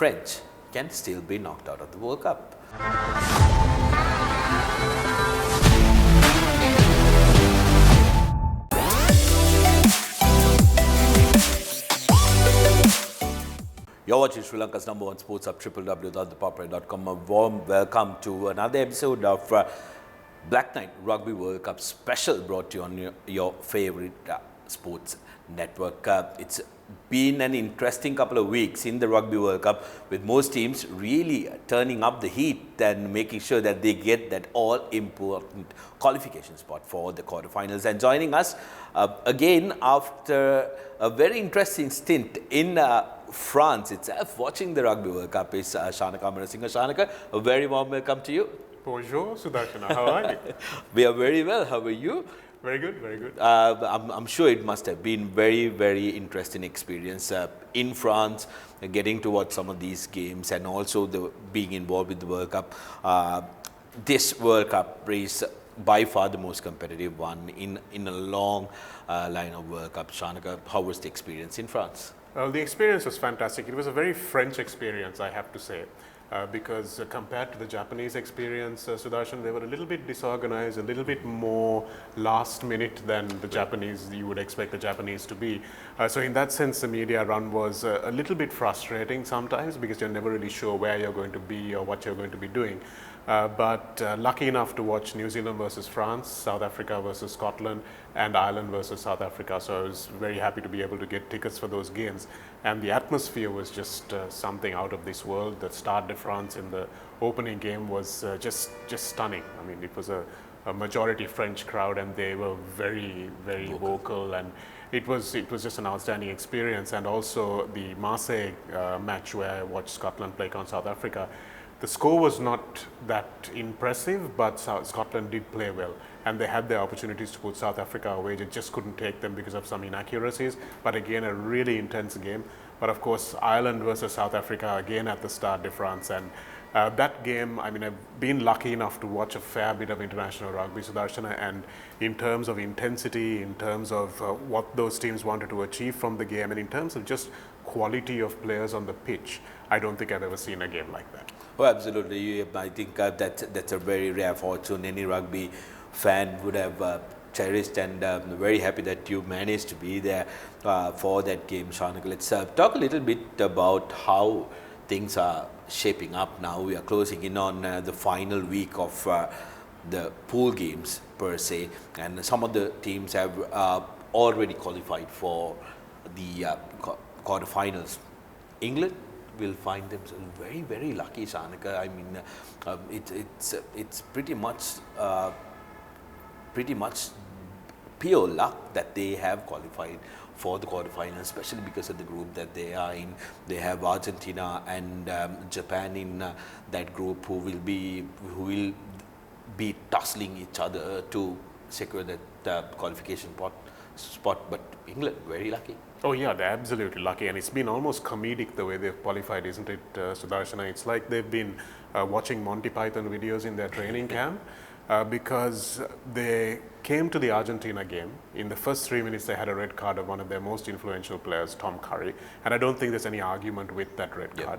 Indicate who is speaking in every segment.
Speaker 1: French can still be knocked out of the World Cup. You're watching Sri Lanka's #1 sports hub, www.thepapare.com. A warm welcome to another episode of Black Knight Rugby World Cup special, brought to you on your favorite sports network. It's been an interesting couple of weeks in the Rugby World Cup, with most teams really turning up the heat and making sure that they get that all-important qualification spot for the quarterfinals. And joining us again after a very interesting stint in France itself, watching the Rugby World Cup, is Shanaka Amarasinghe. Shanaka, a very warm welcome to you.
Speaker 2: Bonjour, Sudarshana. How are you?
Speaker 1: We are very well. How are you?
Speaker 2: Very good, very good.
Speaker 1: I'm sure it must have been very, very interesting experience in France, getting to watch some of these games, and also being involved with the World Cup. This World Cup is by far the most competitive one in a long line of World Cup. Shanaka, how was the experience in France?
Speaker 2: Well, the experience was fantastic. It was a very French experience, I have to say. Because compared to the Japanese experience, Sudarshan, they were a little bit disorganized, a little bit more last minute than the Japanese, you would expect the Japanese to be. So in that sense, the media run was a little bit frustrating sometimes, because you're never really sure where you're going to be or what you're going to be doing. But lucky enough to watch New Zealand versus France, South Africa versus Scotland, and Ireland versus South Africa. So I was very happy to be able to get tickets for those games. And the atmosphere was just something out of this world. The Stade de France in the opening game was just stunning. I mean, it was a majority French crowd, and they were very, very vocal, and it was just an outstanding experience. And also the Marseille match, where I watched Scotland play on South Africa. The score was not that impressive, but Scotland did play well, and they had their opportunities to put South Africa away. They just couldn't take them because of some inaccuracies. But again, a really intense game. But of course, Ireland versus South Africa again at the Stade de France, and that game, I mean, I've been lucky enough to watch a fair bit of international rugby, Sudarshana, and in terms of intensity, in terms of what those teams wanted to achieve from the game, and in terms of just quality of players on the pitch, I don't think I've ever seen a game like that.
Speaker 1: Oh, absolutely. I think that's a very rare fortune. Any rugby fan would have cherished, and very happy that you managed to be there for that game, Shanaka. Let's talk a little bit about how things are shaping up now. We are closing in on the final week of the pool games per se, and some of the teams have already qualified for the quarterfinals. England will find themselves very, very lucky, Shanaka. I mean, it's pretty much pure luck that they have qualified for the quarterfinals, especially because of the group that they are in. They have Argentina and Japan in that group, who will be tussling each other to secure that qualification spot. But England, very lucky.
Speaker 2: Oh yeah, they're absolutely lucky, and it's been almost comedic the way they've qualified, isn't it, Sudarshana? It's like they've been watching Monty Python videos in their training camp, because they came to the Argentina game. In the first 3 minutes, they had a red card of one of their most influential players, Tom Curry, and I don't think there's any argument with that red card.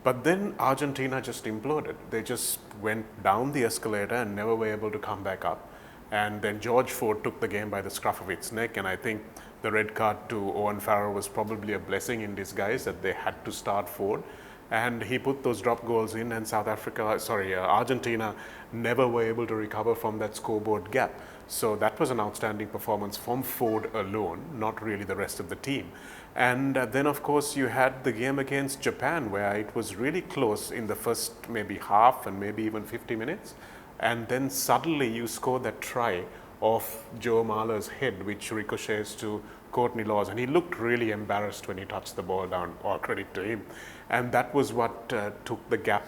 Speaker 2: But then Argentina just imploded. They just went down the escalator and never were able to come back up. And then George Ford took the game by the scruff of its neck, and I think the red card to Owen Farrell was probably a blessing in disguise, that they had to start Ford. And he put those drop goals in, and Argentina never were able to recover from that scoreboard gap. So that was an outstanding performance from Ford alone, not really the rest of the team. And then, of course, you had the game against Japan, where it was really close in the first maybe half and maybe even 50 minutes. And then suddenly you score that try off Joe Marler's head, which ricochets to Courtney Laws, and he looked really embarrassed when he touched the ball down, all credit to him. And that was what took the gap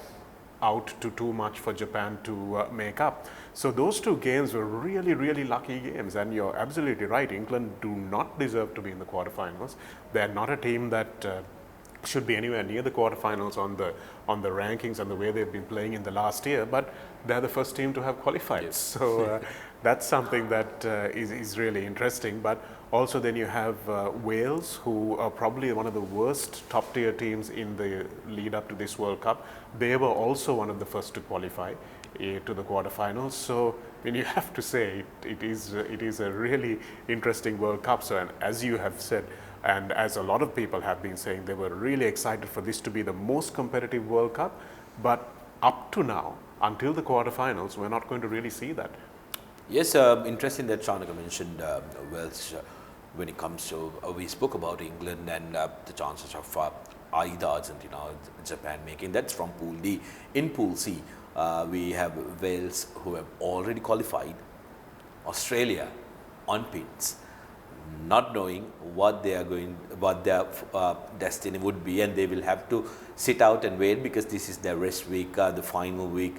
Speaker 2: out to too much for Japan to make up. So those two games were really, really lucky games, and you're absolutely right. England do not deserve to be in the quarterfinals. They're not a team that should be anywhere near the quarterfinals on the rankings and the way they've been playing in the last year, but they're the first team to have qualified.
Speaker 1: Yes.
Speaker 2: So that's something that is really interesting. But also then you have Wales, who are probably one of the worst top tier teams in the lead up to this World Cup. They were also one of the first to qualify to the quarterfinals. So when you have to say it is a really interesting World Cup. So, and as you have said, and as a lot of people have been saying, they were really excited for this to be the most competitive World Cup. But up to now, until the quarterfinals, we're not going to really see that.
Speaker 1: Yes, interesting that Shanaka mentioned Wales when it comes to, we spoke about England and the chances of either Argentina or Japan making. That's from Pool D. In Pool C, we have Wales, who have already qualified, Australia on pins, not knowing what their destiny would be, and they will have to sit out and wait because this is their rest week, the final week.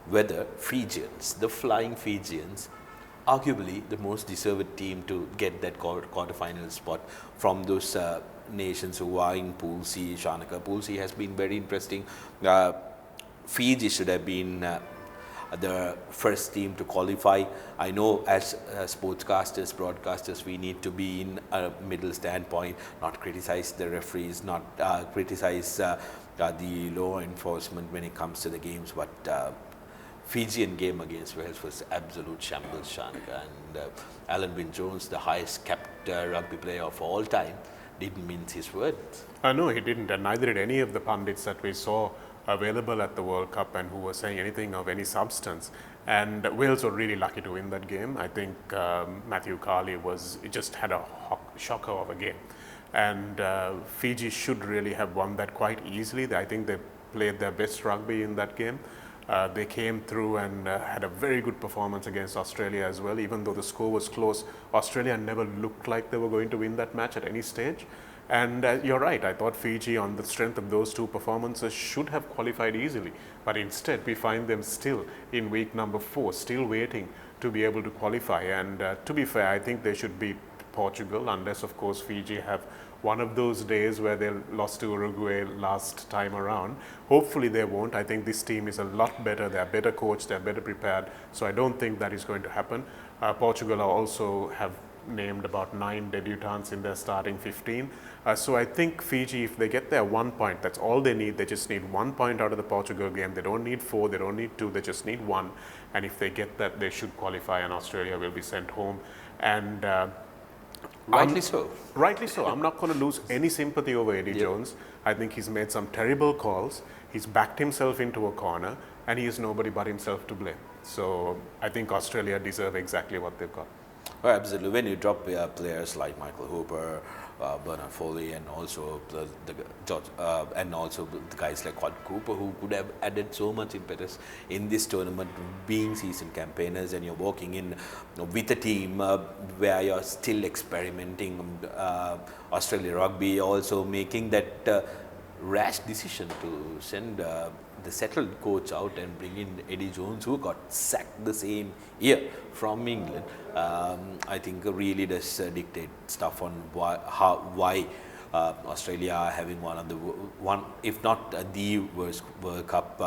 Speaker 1: Whether Fijians, the flying Fijians, arguably the most deserved team to get that quarterfinal spot from those nations who are in Pool C. Shanaka, Pool C has been very interesting. Fiji should have been the first team to qualify. I know as sportscasters, broadcasters, we need to be in a middle standpoint, not criticize the referees, not criticize the law enforcement when it comes to the games, but Fijian game against Wales was absolute shambles, Shanaka, and Alan Wynne-Jones, the highest capped rugby player of all time, didn't mince his words.
Speaker 2: No, he didn't, and neither did any of the pundits that we saw available at the World Cup and who were saying anything of any substance. And Wales were really lucky to win that game. I think Matthew Carley just had a shocker of a game. And Fiji should really have won that quite easily. I think they played their best rugby in that game. They came through and had a very good performance against Australia as well. Even though the score was close, Australia never looked like they were going to win that match at any stage. And you're right, I thought Fiji, on the strength of those two performances, should have qualified easily. But instead, we find them still in week number 4, still waiting to be able to qualify. And to be fair, I think they should beat Portugal, unless, of course, Fiji have one of those days where they lost to Uruguay last time around. Hopefully they won't. I think this team is a lot better. They're better coached, they're better prepared. So I don't think that is going to happen. Portugal also have named about 9 debutants in their starting 15. So I think Fiji, if they get their 1 point, that's all they need. They just need 1 point out of the Portugal game. They don't need 4, they don't need 2, they just need 1. And if they get that, they should qualify and Australia will be sent home. And
Speaker 1: Rightly so.
Speaker 2: Rightly so. I'm not going to lose any sympathy over Eddie Jones. I think he's made some terrible calls. He's backed himself into a corner and he has nobody but himself to blame. So I think Australia deserve exactly what they've got.
Speaker 1: Well, absolutely. When you drop players like Michael Hooper, Bernard Foley, and also the guys like Quad Cooper, who could have added so much impetus in this tournament, being seasoned campaigners, and you're walking in with a team where you're still experimenting. Australia Rugby also making that rash decision to send the settled coach out and bring in Eddie Jones, who got sacked the same year from England. I think really does dictate stuff on why Australia are having one, if not the worst World Cup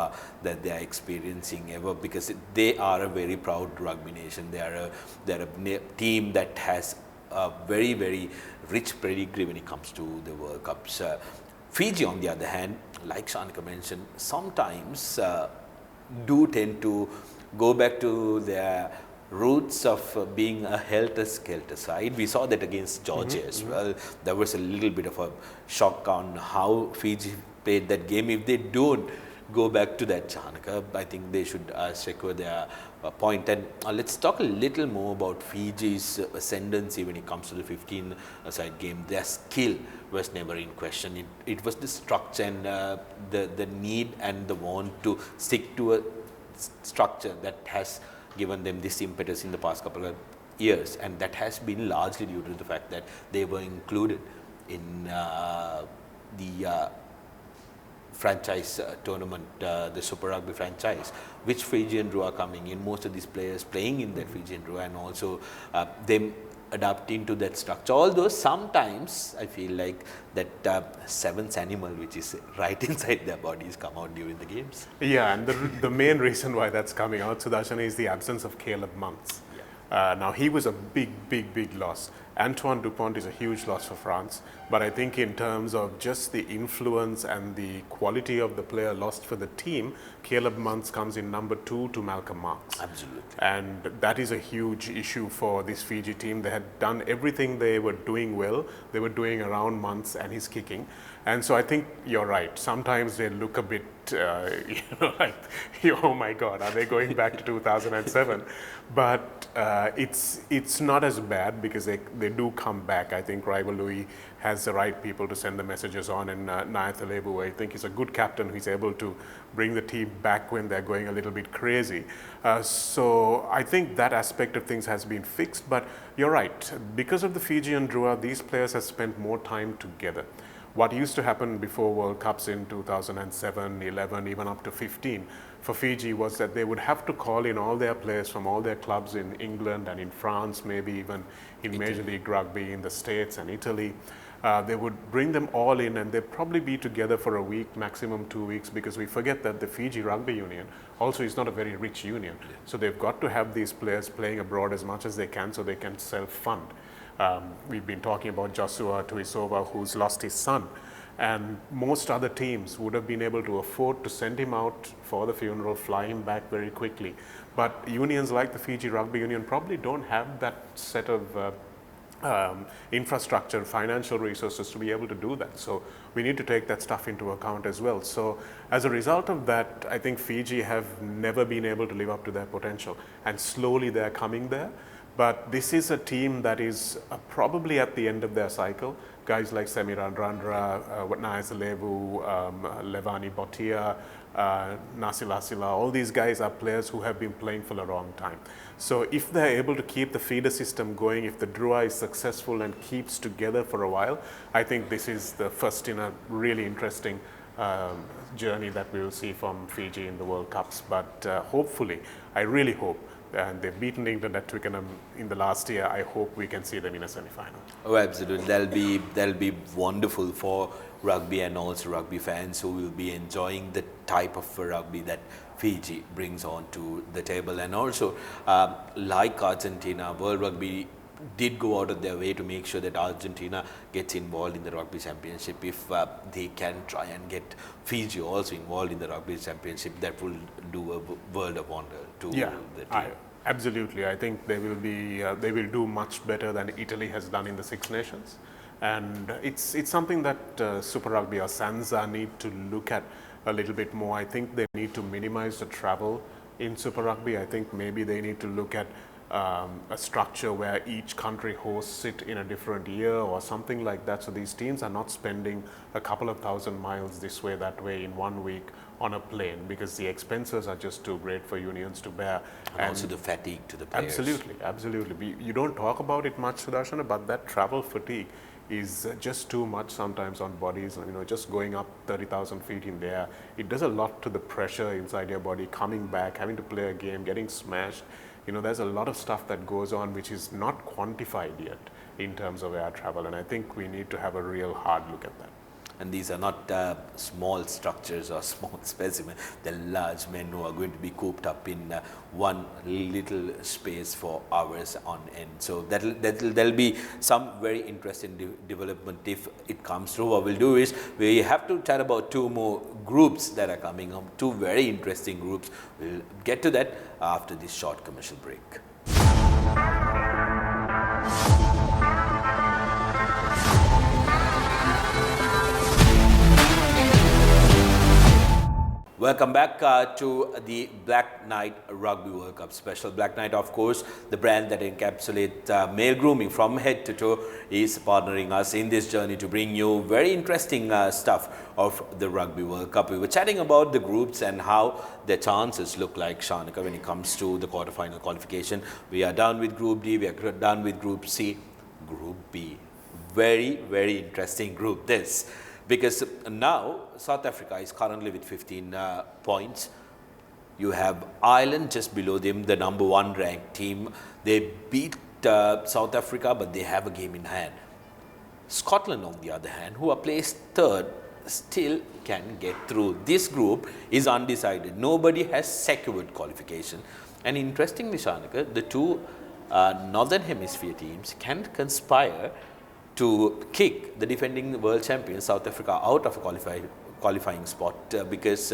Speaker 1: that they are experiencing ever, because they are a very proud rugby nation. They're a team that has a very, very rich pedigree when it comes to the World Cups. Fiji, on the other hand, like Shanaka mentioned, sometimes do tend to go back to their roots of being a helter-skelter side. We saw that against Georgia as well. There was a little bit of a shock on how Fiji played that game. If they don't go back to that, Shanaka, I think they should secure their point. And let's talk a little more about Fiji's ascendancy when it comes to the 15-side game. Their skill was never in question. It was the structure and the need and the want to stick to a structure that has given them this impetus in the past couple of years, and that has been largely due to the fact that they were included in the franchise tournament, the Super Rugby franchise, which Fijian Drew are coming in. Most of these players playing in that Fijian Drew, and also them adapting to that structure. Although sometimes I feel like that seventh animal, which is right inside their bodies, come out during the games.
Speaker 2: Yeah, and the main reason why that's coming out, Sudarshan, is the absence of Caleb Muntz. Now, he was a big loss. Antoine Dupont is a huge loss for France, but I think in terms of just the influence and the quality of the player lost for the team, Caleb Muntz comes in number 2 to Malcolm Marx.
Speaker 1: Absolutely.
Speaker 2: And that is a huge issue for this Fiji team. They had done everything they were doing well. They were doing around Muntz and his kicking. And so I think you're right. Sometimes they look a bit, like, oh my God, are they going back to 2007? But it's not as bad because they do come back. I think Raivalui has the right people to send the messages on, and Nayat Alebu, I think, is a good captain who's able to bring the team back when they're going a little bit crazy. So I think that aspect of things has been fixed, but you're right. Because of the Fijian Drua, these players have spent more time together. What used to happen before World Cups in 2007, 11, even up to 15 for Fiji was that they would have to call in all their players from all their clubs in England and in France, maybe even in Major League Rugby in the States and Italy. They would bring them all in, and they'd probably be together for a week, maximum 2 weeks, because we forget that the Fiji Rugby Union also is not a very rich union. So they've got to have these players playing abroad as much as they can so they can self-fund. We've been talking about Joshua Tuisova, who's lost his son, and most other teams would have been able to afford to send him out for the funeral, fly him back very quickly. But unions like the Fiji Rugby Union probably don't have that set of infrastructure, financial resources to be able to do that. So we need to take that stuff into account as well. So as a result of that, I think Fiji have never been able to live up to their potential, and slowly they're coming there. But this is a team that is probably at the end of their cycle. Guys like Semiran Randra, Watnais Levu, Levani Botia, Nasila Sila, all these guys are players who have been playing for a long time. So if they're able to keep the feeder system going, if the Drua is successful and keeps together for a while, I think this is the first in a really interesting journey that we will see from Fiji in the World Cups. But hopefully, I really hope, and they've beaten England at Twickenham in the last year, I hope we can see them in a semi-final.
Speaker 1: Oh, absolutely. That'll be wonderful for rugby and also rugby fans who will be enjoying the type of rugby that Fiji brings onto the table. And also, like Argentina, World Rugby did go out of their way to make sure that Argentina gets involved in the Rugby Championship. If they can try and get Fiji also involved in the Rugby Championship, that will do a world of wonder to the team.
Speaker 2: Absolutely. I think they will be. They will do much better than Italy has done in the Six Nations, and it's something that Super Rugby or Sansa need to look at a little bit more. I think they need to minimize the travel in Super Rugby. I think maybe they need to look at a structure where each country hosts it in a different year or something like that. So these teams are not spending a couple of thousand miles this way, that way in 1 week on a plane, because the expenses are just too great for unions to bear.
Speaker 1: And also the fatigue to the players.
Speaker 2: Absolutely. You don't talk about it much, Sudarshan, but that travel fatigue is just too much sometimes on bodies. Just going up 30,000 feet in the air, it does a lot to the pressure inside your body, coming back, having to play a game, getting smashed. There's a lot of stuff that goes on which is not quantified yet in terms of air travel, and I think we need to have a real hard look at that.
Speaker 1: And these are not small structures or small specimens. They're large men who are going to be cooped up in one little space for hours on end. So there'll be some very interesting development if it comes through. What we'll do is we have to chat about two more groups that are coming up, two very interesting groups. We'll get to that after this short commercial break. Welcome back to the Black Knight Rugby World Cup special. Black Knight, of course, the brand that encapsulates male grooming from head to toe, is partnering us in this journey to bring you very interesting stuff of the Rugby World Cup. We were chatting about the groups and how their chances look like, Shanika, when it comes to the quarterfinal qualification. We are done with Group D, we are done with Group C. Group B, very, very interesting group this. Because now South Africa is currently with 15 points. You have Ireland just below them, the number 1 ranked team. They beat South Africa, but they have a game in hand. Scotland, on the other hand, who are placed third, still can get through. This group is undecided. Nobody has secured qualification. And interestingly, Shanaka, the two Northern Hemisphere teams can conspire to kick the defending world champion South Africa out of a qualifying spot because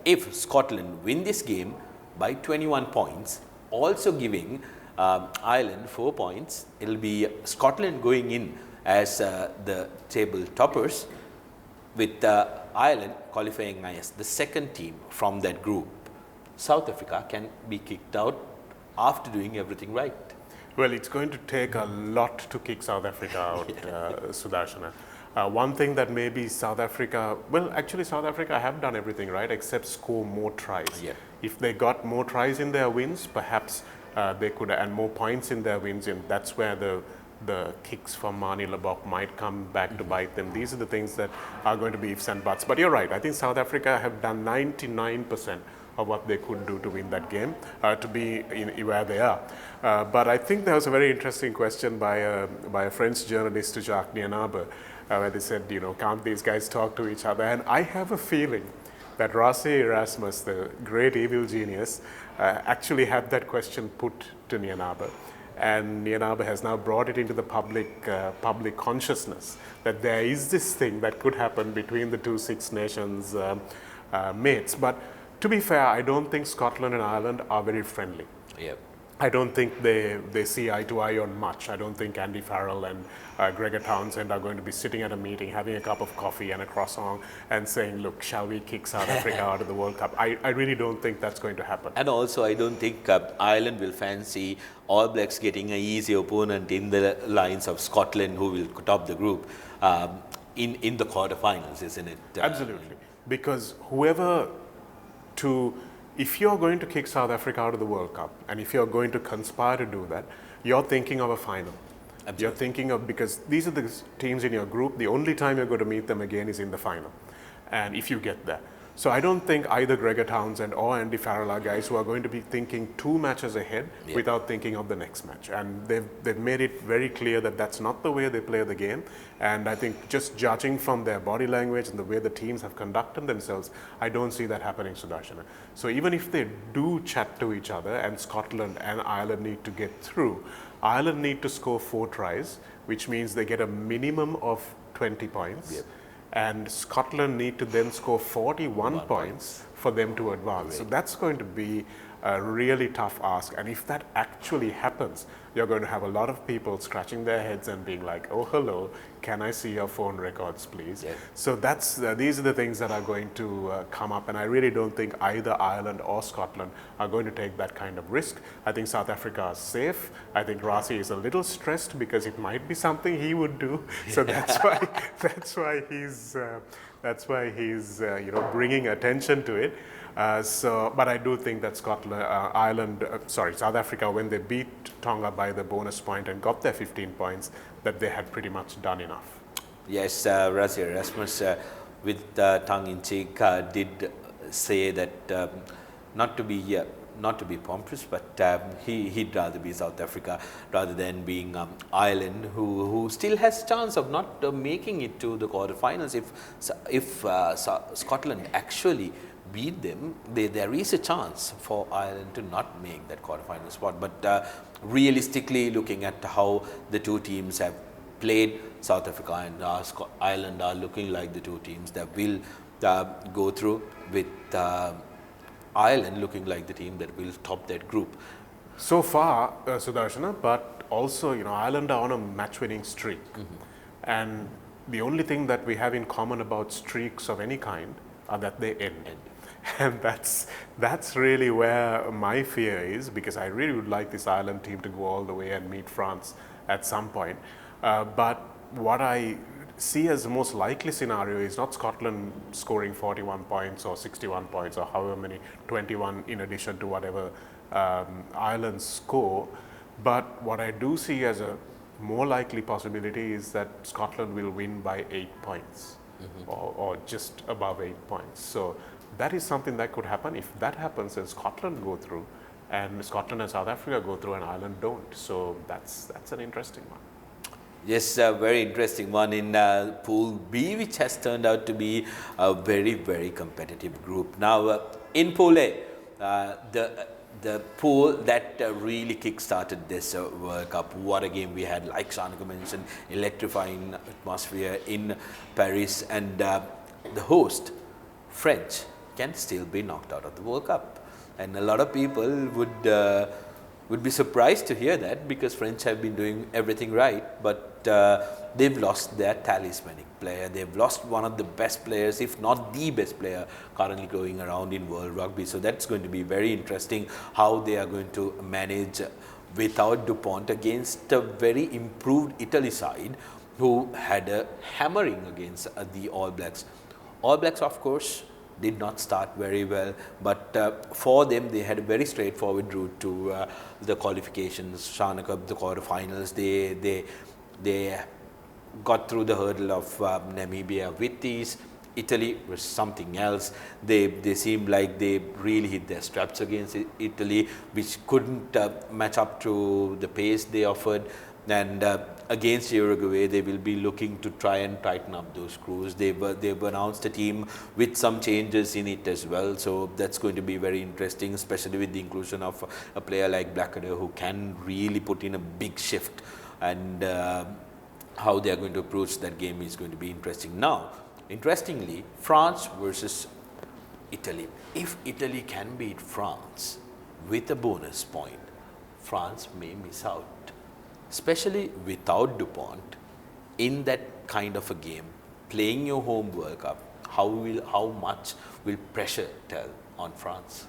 Speaker 1: if Scotland win this game by 21 points, also giving Ireland 4 points, it will be Scotland going in as the table toppers, with Ireland qualifying as the second team from that group. South Africa can be kicked out after doing everything right.
Speaker 2: Well, it's going to take a lot to kick South Africa out, Sudarshana. One thing that maybe South Africa, well, actually South Africa have done everything right except score more tries.
Speaker 1: Yeah.
Speaker 2: If they got more tries in their wins, perhaps they could, and more points in their wins, and that's where the kicks from Manie Lebok might come back to bite them. These are the things that are going to be ifs and buts. But you're right, I think South Africa have done 99% of what they could do to win that game, to be where they are. But I think there was a very interesting question by a French journalist to Jacques Nienaber, where they said, can't these guys talk to each other? And I have a feeling that Rassie Erasmus, the great evil genius, actually had that question put to Nienaber. And Nienaber has now brought it into the public consciousness that there is this thing that could happen between the two Six Nations mates. But to be fair, I don't think Scotland and Ireland are very friendly.
Speaker 1: Yep.
Speaker 2: I don't think they see eye to eye on much. I don't think Andy Farrell and Gregor Townsend are going to be sitting at a meeting, having a cup of coffee and a croissant and saying, look, shall we kick South Africa out of the World Cup? I really don't think that's going to happen.
Speaker 1: And also, I don't think Ireland will fancy All Blacks getting an easy opponent in the lines of Scotland, who will top the group in the quarterfinals, isn't it?
Speaker 2: Absolutely. Because if you're going to kick South Africa out of the World Cup, and if you're going to conspire to do that, you're thinking of a final.
Speaker 1: Absolutely.
Speaker 2: You're thinking of, because these are the teams in your group, the only time you're going to meet them again is in the final. And if you get there. So I don't think either Gregor Townsend or Andy Farrell are guys who are going to be thinking 2 matches ahead without thinking of the next match. And they've made it very clear that that's not the way they play the game. And I think just judging from their body language and the way the teams have conducted themselves, I don't see that happening, Sudarshana. So even if they do chat to each other and Scotland and Ireland need to get through, Ireland need to score 4 tries, which means they get a minimum of 20 points.
Speaker 1: Yep.
Speaker 2: And Scotland need to then score 41 points for them to advance.
Speaker 1: Right.
Speaker 2: So that's going to be a really tough ask. And if that actually happens, you're going to have a lot of people scratching their heads and being like, oh, hello, can I see your phone records, please?
Speaker 1: Yeah.
Speaker 2: So that's these are the things that are going to come up. And I really don't think either Ireland or Scotland are going to take that kind of risk. I think South Africa is safe. I think Rassie is a little stressed because it might be something he would do. So that's why he's bringing attention to it. But I do think that South Africa, when they beat Tonga by the bonus point and got their 15 points, that they had pretty much done enough.
Speaker 1: Yes, Rassie Erasmus, with tongue in cheek, did say that not to be pompous, but he'd rather be South Africa rather than being Ireland, who still has chance of not making it to the quarterfinals. If Scotland actually beat them, there is a chance for Ireland to not make that quarterfinal spot. But realistically, looking at how the two teams have played, South Africa and Ireland are looking like the two teams that will go through, with Ireland looking like the team that will top that group.
Speaker 2: So far, Sudarshana, but also, Ireland are on a match-winning streak. And the only thing that we have in common about streaks of any kind are that they end. And that's really where my fear is, because I really would like this Ireland team to go all the way and meet France at some point. But what I see as the most likely scenario is not Scotland scoring 41 points or 61 points or however many, 21 in addition to whatever Ireland score. But what I do see as a more likely possibility is that Scotland will win by 8 points or just above 8 points. So that is something that could happen. If that happens, then Scotland go through and Scotland and South Africa go through and Ireland don't. So that's an interesting one.
Speaker 1: Yes, a very interesting one in Pool B, which has turned out to be a very, very competitive group. Now, in Pool A, the pool that really kick-started this World Cup. What a game we had, like Shanaka mentioned, electrifying atmosphere in Paris, and the host, French, can still be knocked out of the World Cup. And a lot of people would be surprised to hear that, because French have been doing everything right, but they've lost their talismanic player. They've lost one of the best players, if not the best player currently going around in world rugby. So that's going to be very interesting how they are going to manage without Dupont against a very improved Italy side who had a hammering against the All Blacks. All Blacks, of course, did not start very well, but for them they had a very straightforward route to the qualifications. Shanaka, the quarterfinals, they got through the hurdle of Namibia with ease. Italy was something else. They seemed like they really hit their straps against Italy, which couldn't match up to the pace they offered. And against Uruguay, they will be looking to try and tighten up those screws. They've announced a team with some changes in it as well. So that's going to be very interesting, especially with the inclusion of a player like Blackadder, who can really put in a big shift. And how they are going to approach that game is going to be interesting. Now, interestingly, France versus Italy. If Italy can beat France with a bonus point, France may miss out, especially without Dupont in that kind of a game, playing your home World Cup. How much will pressure tell on France?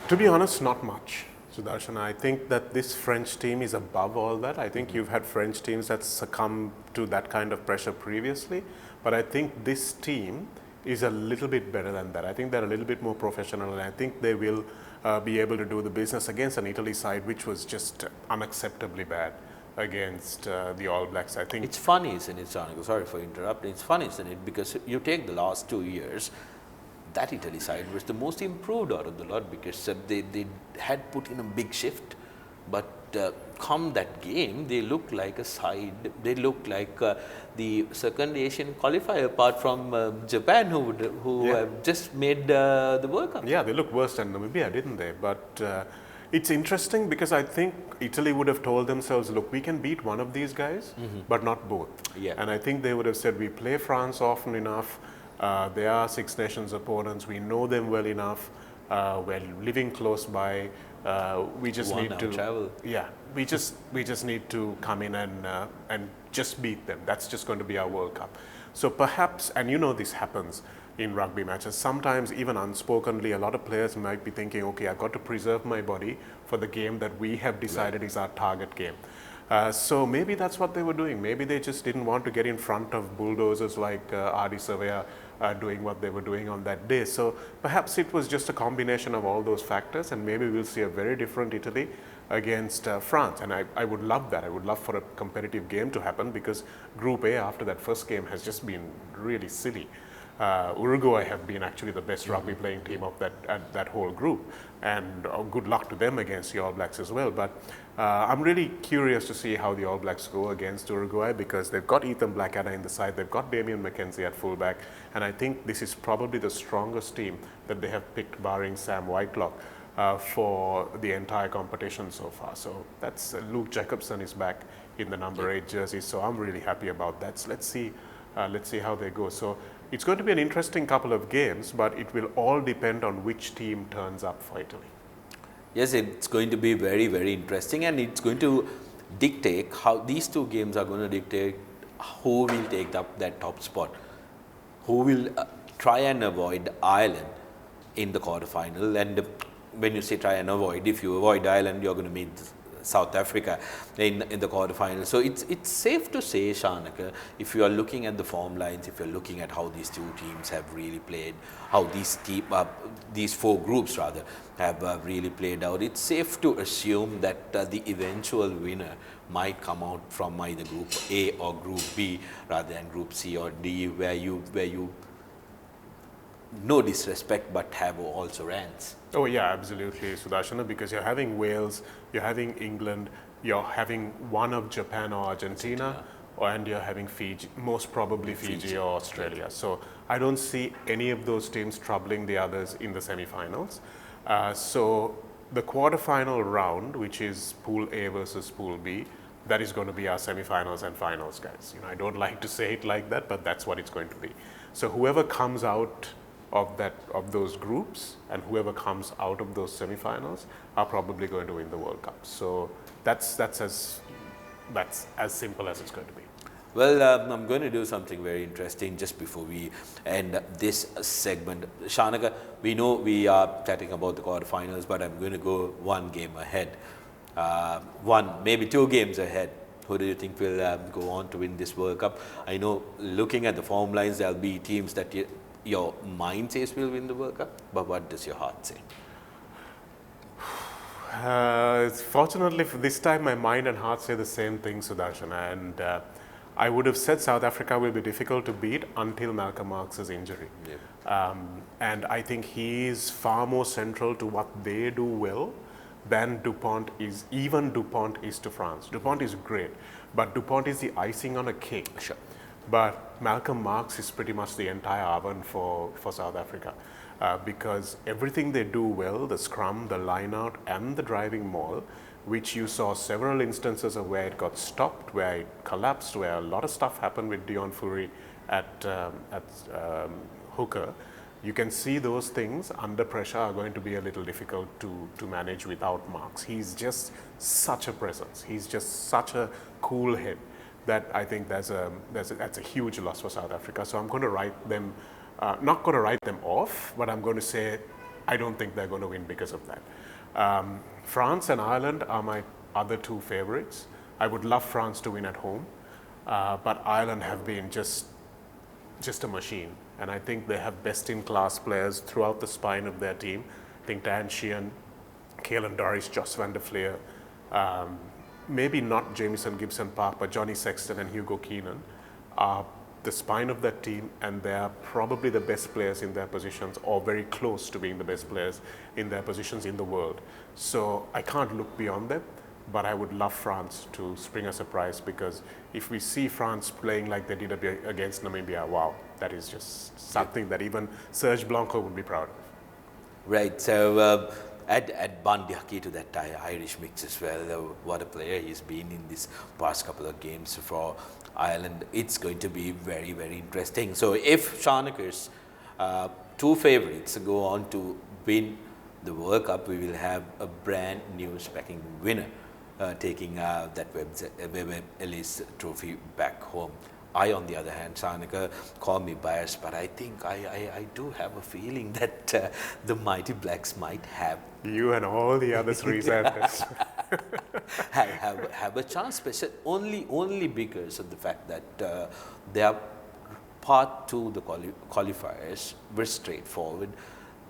Speaker 2: To be honest, not much, Sudarshan. I think that this French team is above all that. I think you've had French teams that succumb to that kind of pressure previously, but I think this team is a little bit better than that. I think they're a little bit more professional, and I think they will be able to do the business against an Italy side which was just unacceptably bad against the All Blacks. I think
Speaker 1: it's funny, isn't it, Shanaka? Sorry for interrupting. It's funny, isn't it? Because you take the last 2 years, that Italy side was the most improved out of the lot, because they had put in a big shift, but come that game, they looked like a side. They looked like the second Asian qualifier, apart from Japan, who have just made the World Cup.
Speaker 2: Yeah, they looked worse than Namibia, didn't they? But it's interesting because I think Italy would have told themselves, look, we can beat one of these guys, but not both.
Speaker 1: Yeah.
Speaker 2: And I think they would have said, we play France often enough. They are Six Nations opponents. We know them well enough. We're living close by. We just need to
Speaker 1: travel.
Speaker 2: Yeah, we just need to come in and just beat them. That's just going to be our World Cup. So perhaps, and you know this happens in rugby matches, sometimes even unspokenly, a lot of players might be thinking, okay, I've got to preserve my body for the game that we have decided is our target game. So maybe that's what they were doing. Maybe they just didn't want to get in front of bulldozers like R.D. Surveyor doing what they were doing on that day. So perhaps it was just a combination of all those factors, and maybe we'll see a very different Italy against France. And I would love that. I would love for a competitive game to happen, because Group A after that first game has just been really silly. Uruguay have been actually the best rugby playing team of that whole group, and good luck to them against the All Blacks as well. But I'm really curious to see how the All Blacks go against Uruguay, because they've got Ethan Blackadder in the side, they've got Damien McKenzie at fullback, and I think this is probably the strongest team that they have picked, barring Sam Whitelock, for the entire competition so far. So that's Luke Jacobson is back in the number 8 jersey, so I'm really happy about that. So let's see how they go. So it's going to be an interesting couple of games, but it will all depend on which team turns up for Italy.
Speaker 1: Yes, it's going to be very, very interesting, and it's going to dictate how these two games are going to dictate who will take up that top spot, who will try and avoid Ireland in the quarterfinal. And when you say try and avoid, if you avoid Ireland, you're going to meet South Africa in the quarterfinal. So it's safe to say, Shanaka, if you are looking at the form lines, if you're looking at how these two teams have really played, how these four groups rather have really played out, it's safe to assume that the eventual winner might come out from either Group A or Group B rather than Group C or D, where you no disrespect, but have also rants.
Speaker 2: Oh yeah, absolutely, Sudarshana, because you're having Wales, you're having England, you're having one of Japan or Argentina, and you're having Fiji, most probably Fiji or Australia. So I don't see any of those teams troubling the others in the semi-finals. So the quarter-final round, which is Pool A versus Pool B, that is going to be our semi-finals and finals, guys. You know, I don't like to say it like that, but that's what it's going to be. So whoever comes out of those groups and whoever comes out of those semi-finals are probably going to win the World Cup. So that's as simple as it's going to be.
Speaker 1: Well, I'm going to do something very interesting just before we end this segment. Shanaka, we know we are chatting about the quarterfinals, but I'm going to go one game ahead. Maybe 2 games ahead. Who do you think will go on to win this World Cup? I know, looking at the form lines, there'll be teams that your mind says will win the World Cup, but what does your heart say?
Speaker 2: Fortunately, for this time, my mind and heart say the same thing, Sudarshana. And I would have said South Africa will be difficult to beat until Malcolm Marx's injury. Yeah. And I think he is far more central to what they do well than Dupont is. Even Dupont is to France. Dupont is great, but Dupont is the icing on a cake.
Speaker 1: Sure.
Speaker 2: But Malcolm Marx is pretty much the entire oven for South Africa. Because everything they do well, the scrum, the line out, and the driving maul, which you saw several instances of where it got stopped, where it collapsed, where a lot of stuff happened with Dion Fury at hooker. You can see those things under pressure are going to be a little difficult to manage without Marx. He's just such a presence. He's just such a cool head that I think that's a huge loss for South Africa. So I'm going to write them, not going to write them off, but I'm going to say I don't think they're going to win because of that. France and Ireland are my other 2 favorites. I would love France to win at home, but Ireland have been just a machine. And I think they have best-in-class players throughout the spine of their team. I think Dan Sheehan, Caelan Doris, Jos van der Fleer, maybe not Jamison Gibson-Park, but Johnny Sexton and Hugo Keenan are the spine of that team, and they are probably the best players in their positions, or very close to being the best players in their positions in the world. So I can't look beyond them, but I would love France to spring a surprise, because if we see France playing like they did against Namibia, wow, that is just something that even Serge Blanco would be proud of.
Speaker 1: Right, so add Bandiaki to that Irish mix as well. What a player he's been in this past couple of games for Ireland. It's going to be very, very interesting. So if Shanaka's 2 favorites go on to win the World Cup, we will have a brand new specking winner taking that Webb Ellis trophy back home. I, on the other hand, Shanaka, call me biased, but I think I do have a feeling that the Mighty Blacks might have
Speaker 2: you and all the other 3 Santas
Speaker 1: have a chance, special only because of the fact that their path to the qualifiers were straightforward.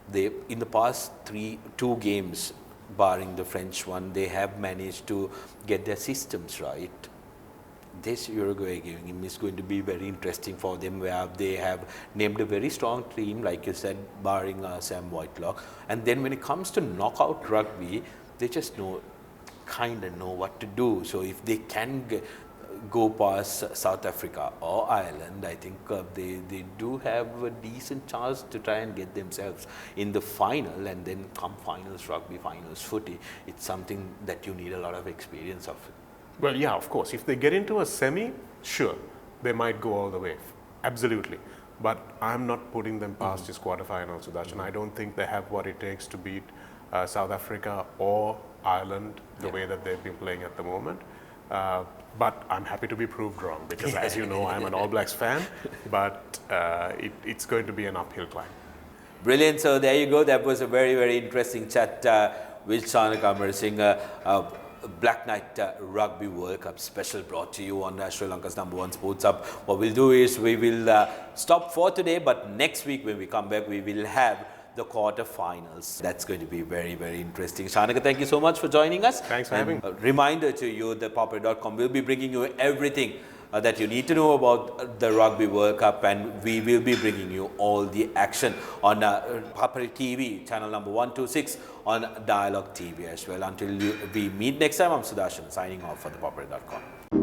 Speaker 1: They, in the past 2 games, barring the French one, they have managed to get their systems right. This Uruguay game is going to be very interesting for them, where they have named a very strong team, like you said, barring Sam Whitelock. And then when it comes to knockout rugby, they just kind of know what to do. So if they can go past South Africa or Ireland, I think they do have a decent chance to try and get themselves in the final. And then come finals rugby, finals footy, it's something that you need a lot of experience of.
Speaker 2: Well, yeah, of course. If they get into a semi, sure, they might go all the way. Absolutely. But I'm not putting them past this quarterfinal, Sudarshan. I don't think they have what it takes to beat South Africa or Ireland the way that they've been playing at the moment. But I'm happy to be proved wrong, because as you know, I'm an All Blacks fan, but it's going to be an uphill climb.
Speaker 1: Brilliant. So there you go. That was a very, very interesting chat with Shanaka Amarasinghe. Black Knight Rugby World Cup special brought to you on Sri Lanka's #1 Sports Hub. What we'll do is we will stop for today, but next week when we come back, we will have the quarterfinals. That's going to be very, very interesting. Shanaka, thank you so much for joining us.
Speaker 2: Thanks for having me.
Speaker 1: A reminder to you that Papare.com will be bringing you everything that you need to know about the Rugby World Cup, and we will be bringing you all the action on Papare TV, channel number 126, on Dialogue TV as well. Until we meet next time, I'm Sudarshan signing off for thepapare.com.